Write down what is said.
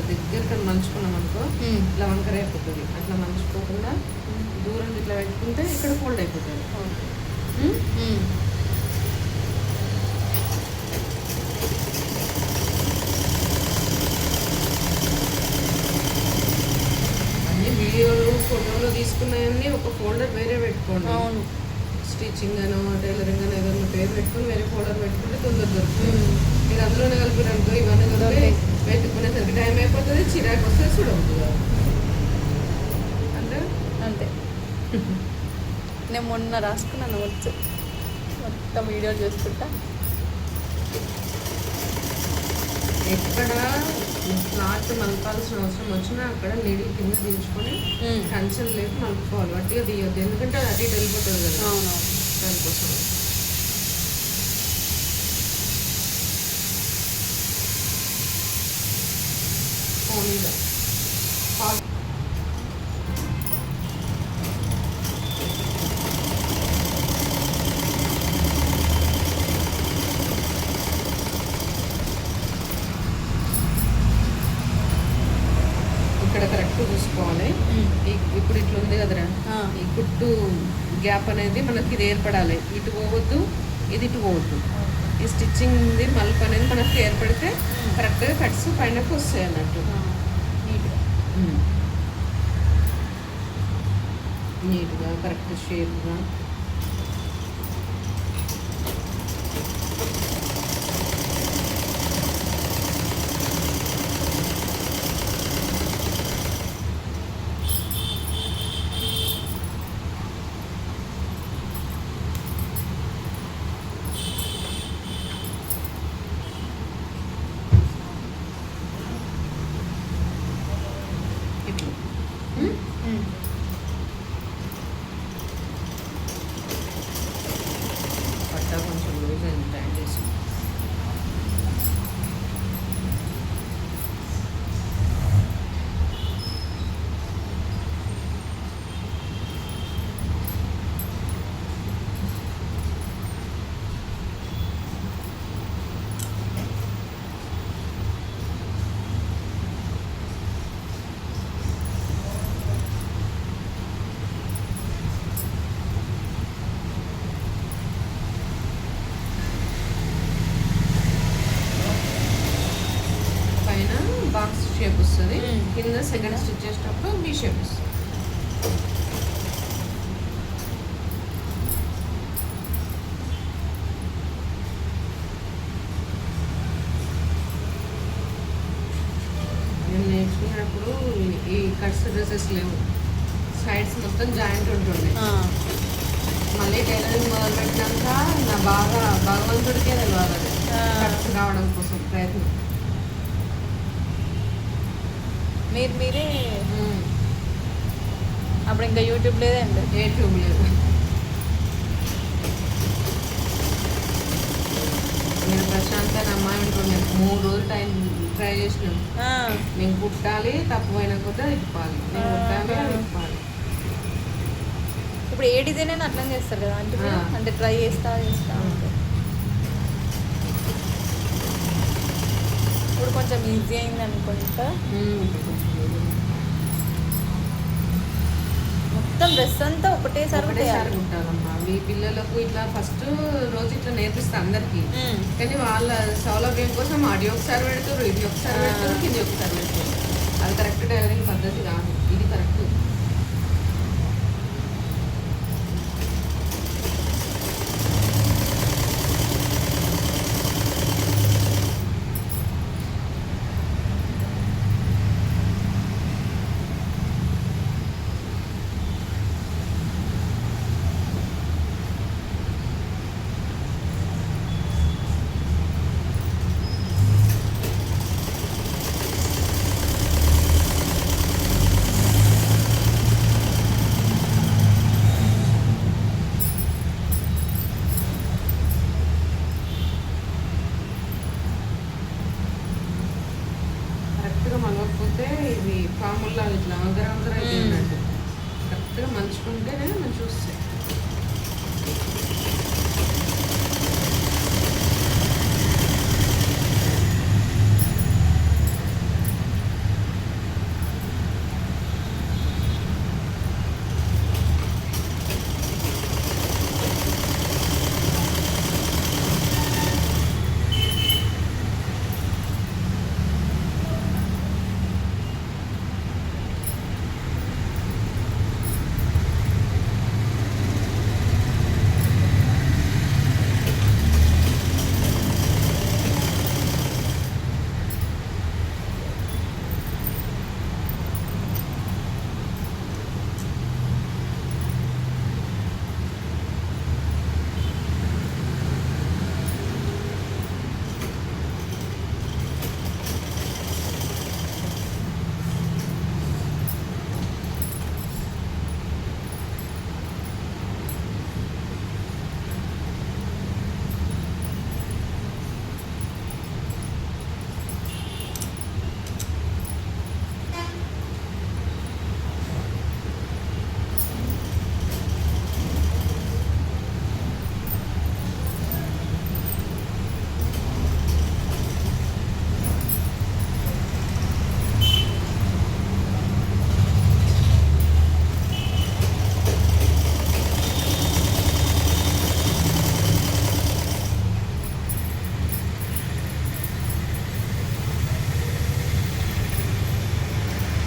దగ్గర మలుచుకున్నాం అనుకో ఇట్లా వంకర అయిపోతుంది. అట్లా మలుచుకోకుండా దూరం ఇట్లా పెట్టుకుంటే ఇక్కడ ఫోల్డ్ అయిపోతుంది. అన్ని వీడియోలు ఫోటోలు తీసుకున్నాయన్నీ ఒక ఫోల్డర్ వేరే పెట్టుకోండి. అవును, స్టిచ్చింగ్ అనో టైలరింగ్ అనో ఏదైనా పేరు పెట్టుకుని వేరే ఫోల్డర్ పెట్టుకుంటే తొందర దొరుకుతుంది. మీరు అందులోనే కలిపిననుకో ఇవన్నీ కలిపి పెట్టుకునేసరికి టైం అయిపోతుంది, చిరాకు వస్తే చూడవుతుంది అంటే అంతే. నేను మొన్న రాసుకున్నాను వచ్చు, మొత్తం వీడియో చూసుకుంటా. ఎక్కడ క్లాత్ మలపాల్సిన అవసరం వచ్చినా అక్కడ నీడి కింద దించుకొని కంచెలు లేపు మలుపుకోవాలి. వట్టిగా తీయొద్దు, ఎందుకంటే అది అటు ఇటు వెళ్ళిపోతుంది కదా. అవును, దానికోసం ఫోన్గా ఇక్కడ కరెక్ట్ చూసుకోవాలి. ఇప్పుడు ఇట్లా ఉంది కదరా, ఈ కుట్టు గ్యాప్ అనేది మనకి ఇది ఏర్పడాలి. ఇటు పోవద్దు, ఇది ఇటు పోవద్దు. ఈ స్టిచ్చింగ్ మలుపు అనేది మనకి ఏర్పడితే కరెక్ట్గా కట్స్ పైనకి వస్తాయి అన్నట్టు. నీట్గా కరెక్ట్ షేప్గా పట్టా కొంచెం లూజ్ అయింది, టైం చేసి బాక్స్ షేప్ వస్తుంది. కింద సెకండ్ స్టిచ్ చేసేటప్పుడు బీ షేప్ వస్తుంది. నేను నేర్చుకునేటప్పుడు ఈ కట్స్ డ్రెస్సెస్ లేవు, సైడ్స్ మొత్తం జాయింట్ ఉంటుండే. మళ్ళీ టైలరింగ్ మొదలు పెట్టినాక నా బాగా భగవంతుడికే తెలియాలి అది కట్స్ రావడం కోసం ప్రయత్నం. మీరే అప్పుడు ఇంకా యూట్యూబ్ లేదండి, యూట్యూబ్ లేదు. నేను ప్రశాంత్ అని అమ్మాయి ఉంటుండే, 3 రోజులు టైం ట్రై చేసినాం. మేము కుట్టాలి, తక్కువైనా కూడా ఇప్పాలి, నేను కుట్టాలి అది ఇప్పాలి. ఇప్పుడు ఏ డిజైన్ అయినా అట్లా చేస్తారు కదా అంటే ట్రై చేస్తా ఇప్పుడు కొంచెం ఈజీ అయింది అనుకుంటా. మొత్తం డ్రెస్ అంతా ఒకటేసారి కుట్టాలమ్మా. మీ పిల్లలకు ఇట్లా ఫస్ట్ రోజు ఇట్లా నేర్పిస్తా అందరికి, కానీ వాళ్ళ సౌలభ్యం కోసం ఆడియో ఒకసారి పెడతారు, ఇది ఒకసారి పెడతారు, కింది ఒకసారి పెడతారు. అది కరెక్ట్ టైలరింగ్ పద్ధతి కాదు, ఇది కరెక్ట్.